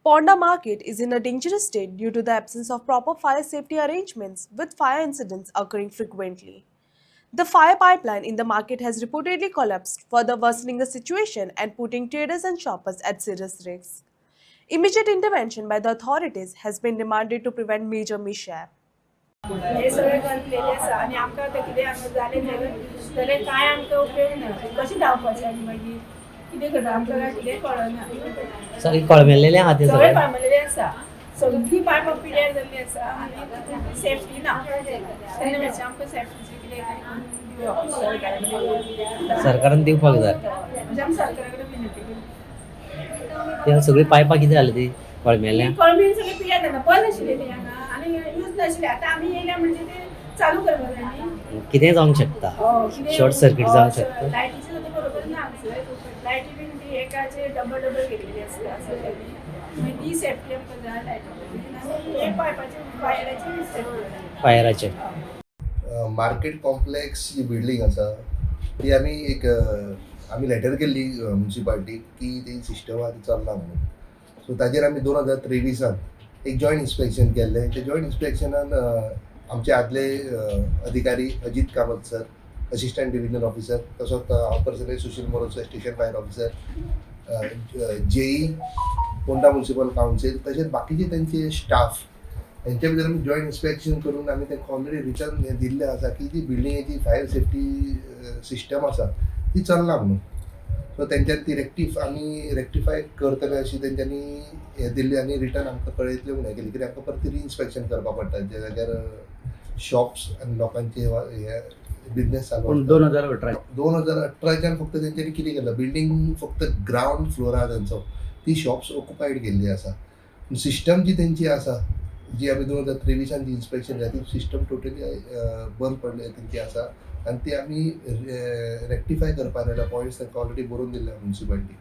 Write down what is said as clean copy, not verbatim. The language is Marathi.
Ponda Market is in a dangerous state due to the absence of proper fire safety arrangements, with fire incidents occurring frequently. The fire pipeline in the market has reportedly collapsed, further worsening the situation and putting traders and shoppers at serious risk. Immediate intervention by the authorities has been demanded to prevent major mishap. हे सगळे घातलेले आसा आनी आमकां आतां कितें हांगा जालें जाल्यार कांय आमकां उपयोग ना कशें धांवपाचें आनी मागीर कितें करता आमकां काय कितेंय कळना सगळी कळमेल्लेले आहा ते सगळें सगळे फार्मलेलें आसा सगळीं पायपां पिड्यार जाल्लीं आसा आनी सेफ्टी ना तेन्ना मातशें आमकां सेफ्टीचें कितें दिवप सरकारान सरकारान दिवपाक जाय म्हणजे आमी सरकारा कडेन विनंती करता ते सगळी पायपां कितें जाली ती कळमेल्ल्या कळमेन सगळीं पिड्यार जाता बंद आशिल्लें तें हांगा आनी यूज नाशिल्लें आतां आमी येयल्या म्हणजे तें चालू करपाक जाय न्ही कितेंय जावंक शकता शॉर्ट सर्किट जावंक शकता लायटीचे सुद्दां बरोबर ना आमचे लायटी बीन ती एकाचे डबल डबल घेतलेली आसता मागीर ती सेफ्टी आमकां जाय लायटी एक पायपाचे वायराची सेफ्टी फायराचे मार्केट कॉम्प्लेक्स जी बिल्डींग आसा ती आमी लेटर केल्ली म्युनिसिपालिटीक की ती सिस्टम आतां चलना म्हणून सो ताजेर आमी 2023 एक जॉयंट इन्स्पेक्शन केल्लें ते जॉयंट इन्स्पेक्शनान आमचे आदले अधिकारी Ajit Kamat sir assistant divisional officer तसोच हांव पर्सनली सुशील मोरोसे station fire officer JE Ponda municipal council तशेंच बाकीचे तेंचे स्टाफ हेंच्या भितर आमी जॉयंट इन्स्पेक्शन करून आमी तेंका ऑलरेडी रिटर्न हें दिल्लें आसा की ती बिल्डिंगेची फायर सेफ्टी सिस्टम आसा ती चलना म्हणून सो तेंच्यानी ती रेक्टिफाय करतले अशी तेंच्यांनी हें दिल्ली आनी रिटर्न आमकां कळयतले म्हणून हें केली कित्याक आमकां परत रिइन्स्पेक्शन करपा पडटा जे जाग्यार शॉप्स आनी लोकांचे हे बिझनेस चालू पूण 2018च्यान फक्त तेंच्यांनी कितें केलं बिल्डींग फक्त ग्रावंड फ्लोर आहा तेंचो ती शॉप्स ऑक्युपायड केल्ली आसा सिस्टम जी तेंची आसा जी आमी 2023 जी इन्स्पेक्शन केली ती सिस्टम टोटली बंद पडले तेंची आसा आनी ती आमी रेक्टिफाय करपाक जाय पॉयंट्स तांकां ऑलरेडी बरोवन दिल्या म्युनिसिपालिटीक